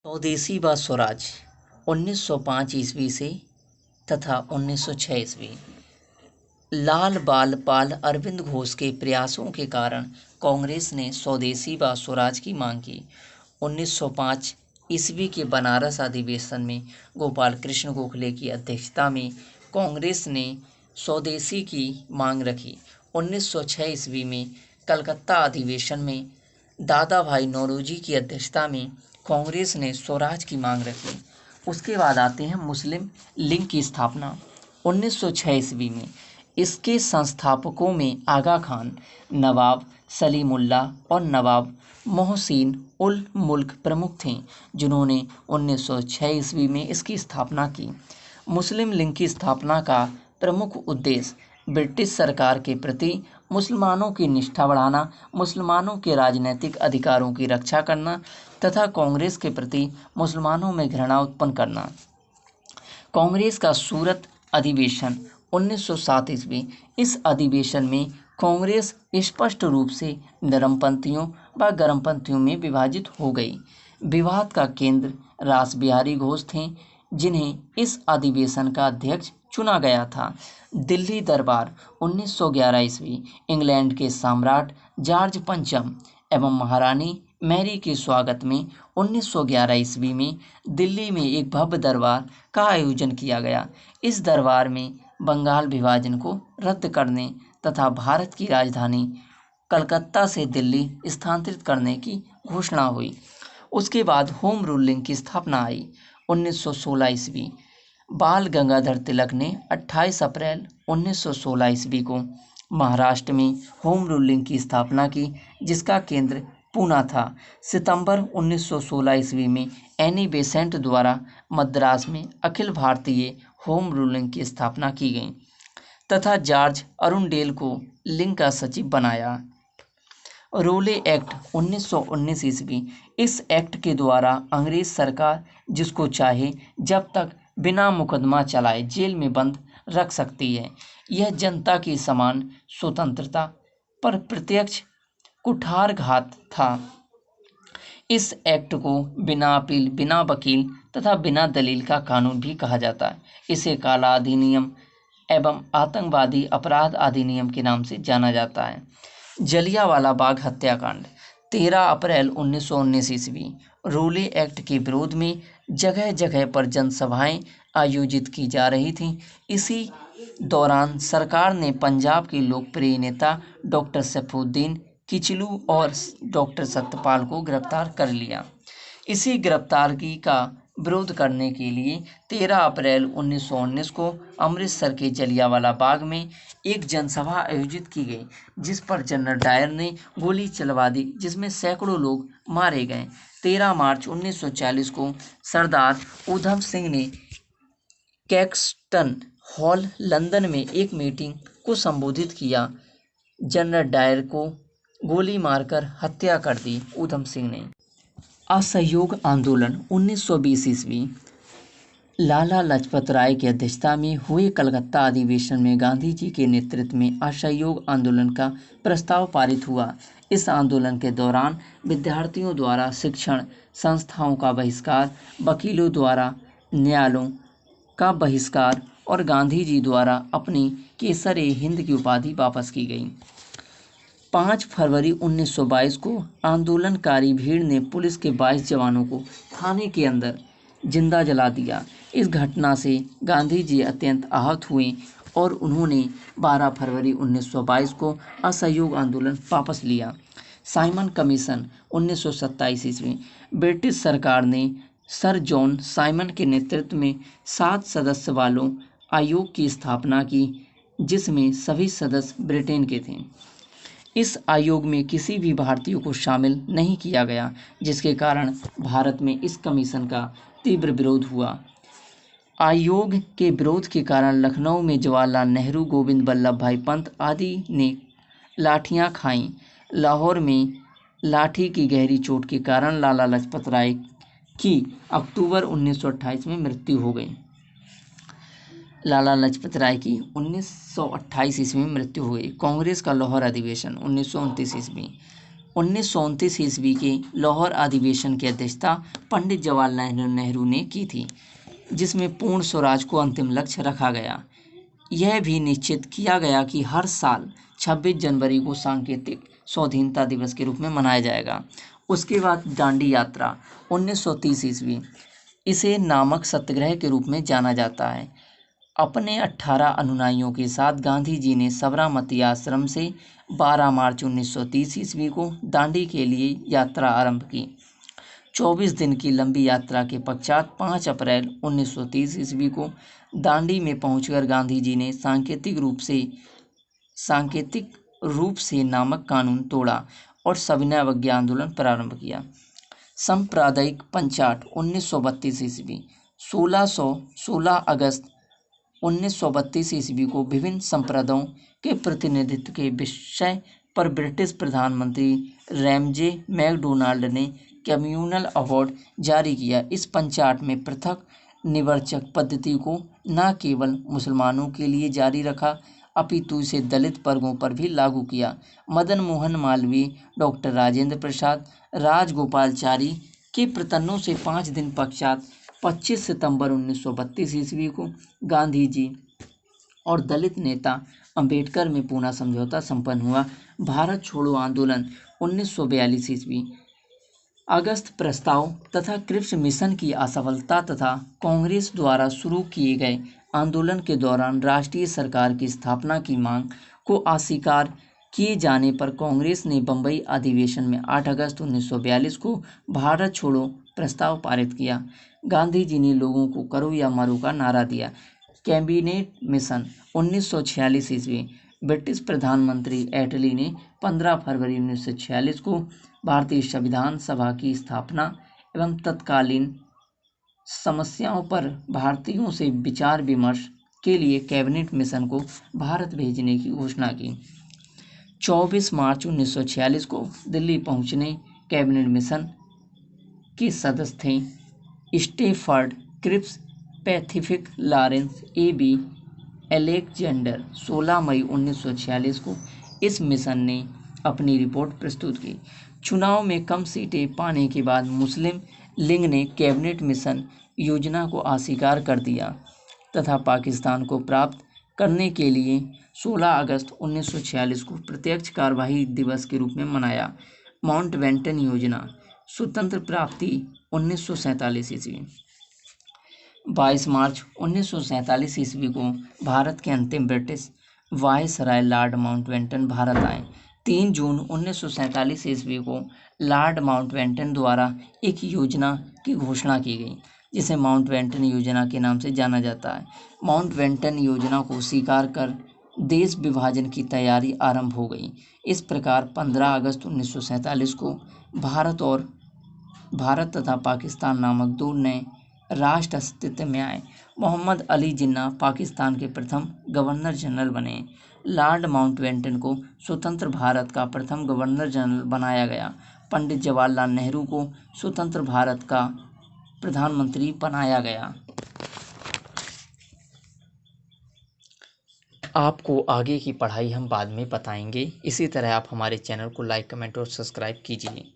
स्वदेशी व स्वराज 1905 ईस्वी से तथा 1906 ईस्वी। लाल बाल पाल अरविंद घोष के प्रयासों के कारण कांग्रेस ने स्वदेशी व स्वराज की मांग की। 1905 ईस्वी के बनारस अधिवेशन में गोपाल कृष्ण गोखले की अध्यक्षता में कांग्रेस ने स्वदेशी की मांग रखी। 1906 ईस्वी में कलकत्ता अधिवेशन में दादा भाई नौरोजी की अध्यक्षता में कांग्रेस ने स्वराज की मांग रखी। उसके बाद आते हैं मुस्लिम लीग की स्थापना 1906 ईस्वी में। इसके संस्थापकों में आगा खान, नवाब सलीमुल्लाह और नवाब मोहसिन उल मुल्क प्रमुख थे, जिन्होंने 1906 ईस्वी में इसकी स्थापना की। मुस्लिम लीग की स्थापना का प्रमुख उद्देश्य ब्रिटिश सरकार के प्रति मुसलमानों की निष्ठा बढ़ाना, मुसलमानों के राजनीतिक अधिकारों की रक्षा करना तथा कांग्रेस के प्रति मुसलमानों में घृणा उत्पन्न करना। कांग्रेस का सूरत अधिवेशन 1907 ईस्वी। इस अधिवेशन में कांग्रेस स्पष्ट रूप से नरमपंथियों व गर्मपंथियों में विभाजित हो गई। विवाद का केंद्र रासबिहारी घोष थे, जिन्हें इस अधिवेशन का अध्यक्ष चुना गया था। दिल्ली दरबार 1911 ईस्वी। इंग्लैंड के सम्राट जॉर्ज पंचम एवं महारानी मैरी के स्वागत में 1911 ईस्वी में दिल्ली में एक भव्य दरबार का आयोजन किया गया। इस दरबार में बंगाल विभाजन को रद्द करने तथा भारत की राजधानी कलकत्ता से दिल्ली स्थानांतरित करने की घोषणा हुई। उसके बाद होम रूलिंग की स्थापना आई। 1916 ईस्वी। बाल गंगाधर तिलक ने 28 अप्रैल 1916 ईस्वी को महाराष्ट्र में होम रूलिंग की स्थापना की, जिसका केंद्र पूना था। सितंबर 1916 ईस्वी में एनी बेसेंट द्वारा मद्रास में अखिल भारतीय होम रूलिंग की स्थापना की गई तथा जॉर्ज अरुंडेल को लीग का सचिव बनाया। रोले एक्ट 1919 ईस्वी। इस एक्ट के द्वारा अंग्रेज सरकार जिसको चाहे जब तक बिना मुकदमा चलाए जेल में बंद रख सकती है। यह जनता की समान स्वतंत्रता पर प्रत्यक्ष कुठारघात था। इस एक्ट को बिना अपील, बिना वकील तथा बिना दलील का कानून भी कहा जाता है। इसे काला अधिनियम एवं आतंकवादी अपराध अधिनियम के नाम से जाना जाता है। जलियांवाला बाग हत्याकांड 13 अप्रैल 1919 ईस्वी। रोले एक्ट के विरोध में जगह जगह पर जनसभाएं आयोजित की जा रही थीं। इसी दौरान सरकार ने पंजाब के लोकप्रिय नेता डॉक्टर सैफुद्दीन किचलू और डॉक्टर सत्यपाल को गिरफ्तार कर लिया। इसी गिरफ्तारी का विरोध करने के लिए 13 अप्रैल 1919 को अमृतसर के जलियांवाला बाग में एक जनसभा आयोजित की गई, जिस पर जनरल डायर ने गोली चलवा दी, जिसमें सैकड़ों लोग मारे गए। 13 मार्च 1940 को सरदार उधम सिंह ने कैक्सटन हॉल लंदन में एक मीटिंग को संबोधित किया। जनरल डायर को गोली मारकर हत्या कर दी उधम सिंह ने। असहयोग आंदोलन 1920 ईस्वी। लाला लाजपत राय की अध्यक्षता में हुए कलकत्ता अधिवेशन में गांधी जी के नेतृत्व में असहयोग आंदोलन का प्रस्ताव पारित हुआ। इस आंदोलन के दौरान विद्यार्थियों द्वारा शिक्षण संस्थाओं का बहिष्कार, वकीलों द्वारा न्यायालयों का बहिष्कार और गांधी जी द्वारा अपनी केसर-ए-हिंद की उपाधि वापस की गई। 5 फरवरी 1922 को आंदोलनकारी भीड़ ने पुलिस के 22 जवानों को थाने के अंदर जिंदा जला दिया। इस घटना से गांधी जी अत्यंत आहत हुए और उन्होंने 12 फरवरी 1922 को असहयोग आंदोलन वापस लिया। साइमन कमीशन 1927 ईस्वी। ब्रिटिश सरकार ने सर जॉन साइमन के नेतृत्व में 7 सदस्य वालों आयोग की स्थापना की, जिसमें सभी सदस्य ब्रिटेन के थे। इस आयोग में किसी भी भारतीय को शामिल नहीं किया गया, जिसके कारण भारत में इस कमीशन का तीव्र विरोध हुआ। आयोग के विरोध के कारण लखनऊ में जवाहरलाल नेहरू, गोविंद बल्लभ भाई पंत आदि ने लाठियां खाईं। लाहौर में लाठी की गहरी चोट के कारण लाला लाजपत राय की अक्टूबर 1928 में मृत्यु हो गई। लाला लाजपत राय की 1928 ईस्वी में मृत्यु हुई। कांग्रेस का लाहौर अधिवेशन 1929 ईस्वी। 1929 ईस्वी के लाहौर अधिवेशन की अध्यक्षता पंडित जवाहरलाल नेहरू ने की थी, जिसमें पूर्ण स्वराज को अंतिम लक्ष्य रखा गया। यह भी निश्चित किया गया कि हर साल 26 जनवरी को सांकेतिक स्वाधीनता दिवस के रूप में मनाया जाएगा। उसके बाद दांडी यात्रा 1930 ईस्वी, इसे नामक सत्याग्रह के रूप में जाना जाता है। अपने 18 अनुयायियों के साथ गांधी जी ने साबरमती आश्रम से 12 मार्च 1930 ईस्वी को दांडी के लिए यात्रा आरंभ की। 24 दिन की लंबी यात्रा के पश्चात 5 अप्रैल 1930 ईस्वी को दांडी में पहुंचकर गांधी जी ने सांकेतिक रूप से नामक कानून तोड़ा और सविनय अवज्ञा आंदोलन प्रारंभ किया। सांप्रदायिक पंचाट 1932 ईस्वी, 16 अगस्त 1932 ईस्वी को विभिन्न संप्रदायों के प्रतिनिधित्व के विषय पर ब्रिटिश प्रधानमंत्री रैमजे मैकडोनाल्ड ने कम्युनल अवार्ड जारी किया। इस पंचाट में पृथक निवर्चक पद्धति को न केवल मुसलमानों के लिए जारी रखा, अपितु इसे दलित वर्गों पर भी लागू किया। मदन मोहन मालवीय, डॉक्टर राजेंद्र प्रसाद, राजगोपालाचारी के प्रयत्नों से 5 दिन पश्चात 25 सितंबर 1932 ईस्वी को गांधी जी और दलित नेता अंबेडकर में पूना समझौता संपन्न हुआ। भारत छोड़ो आंदोलन 1942 ईस्वी, अगस्त प्रस्ताव तथा क्रिप्स मिशन की असफलता तथा कांग्रेस द्वारा शुरू किए गए आंदोलन के दौरान राष्ट्रीय सरकार की स्थापना की मांग को अस्वीकार किए जाने पर कांग्रेस ने बंबई अधिवेशन में 8 अगस्त 1942 को भारत छोड़ो प्रस्ताव पारित किया। गांधी जी ने लोगों को करो या मरो का नारा दिया। कैबिनेट मिशन 1946 ईस्वी, ब्रिटिश प्रधानमंत्री एटली ने 15 फरवरी 1946 को भारतीय संविधान सभा की स्थापना एवं तत्कालीन समस्याओं पर भारतीयों से विचार विमर्श के लिए कैबिनेट मिशन को भारत भेजने की घोषणा की। 24 मार्च 1946 को दिल्ली पहुंचने कैबिनेट मिशन के सदस्य थे Stafford Cripps, Pethick Lawrence, A B. Alexander. 16 मई 1946 को इस मिशन ने अपनी रिपोर्ट प्रस्तुत की। चुनाव में कम सीटें पाने के बाद मुस्लिम लीग ने कैबिनेट मिशन योजना को अस्वीकार कर दिया तथा पाकिस्तान को प्राप्त करने के लिए 16 अगस्त 1946 को प्रत्यक्ष कार्यवाही दिवस के रूप में मनाया। माउंटबेटन योजना, स्वतंत्र प्राप्ति 1947 ईस्वी। 22 मार्च 1947 ईस्वी को भारत के अंतिम British viceroy Lord Mountbatten Bharat आए। 3 जून 1947 ईस्वी को लॉर्ड माउंटबेटन द्वारा एक योजना की घोषणा की गई, जिसे माउंटबेटन योजना के नाम से जाना जाता है। माउंटबेटन योजना को स्वीकार कर देश विभाजन की तैयारी आरंभ हो गई। इस प्रकार 15 अगस्त 1947 को भारत तथा पाकिस्तान नामक 2 नए राष्ट्र अस्तित्व में आए। मोहम्मद अली जिन्ना पाकिस्तान के प्रथम गवर्नर जनरल बने। लॉर्ड माउंटबेटन को स्वतंत्र भारत का प्रथम गवर्नर जनरल बनाया गया। पंडित जवाहरलाल नेहरू को स्वतंत्र भारत का प्रधानमंत्री बनाया गया। आपको आगे की पढ़ाई हम बाद में बताएंगे। इसी तरह आप हमारे चैनल को लाइक, कमेंट और सब्सक्राइब कीजिए।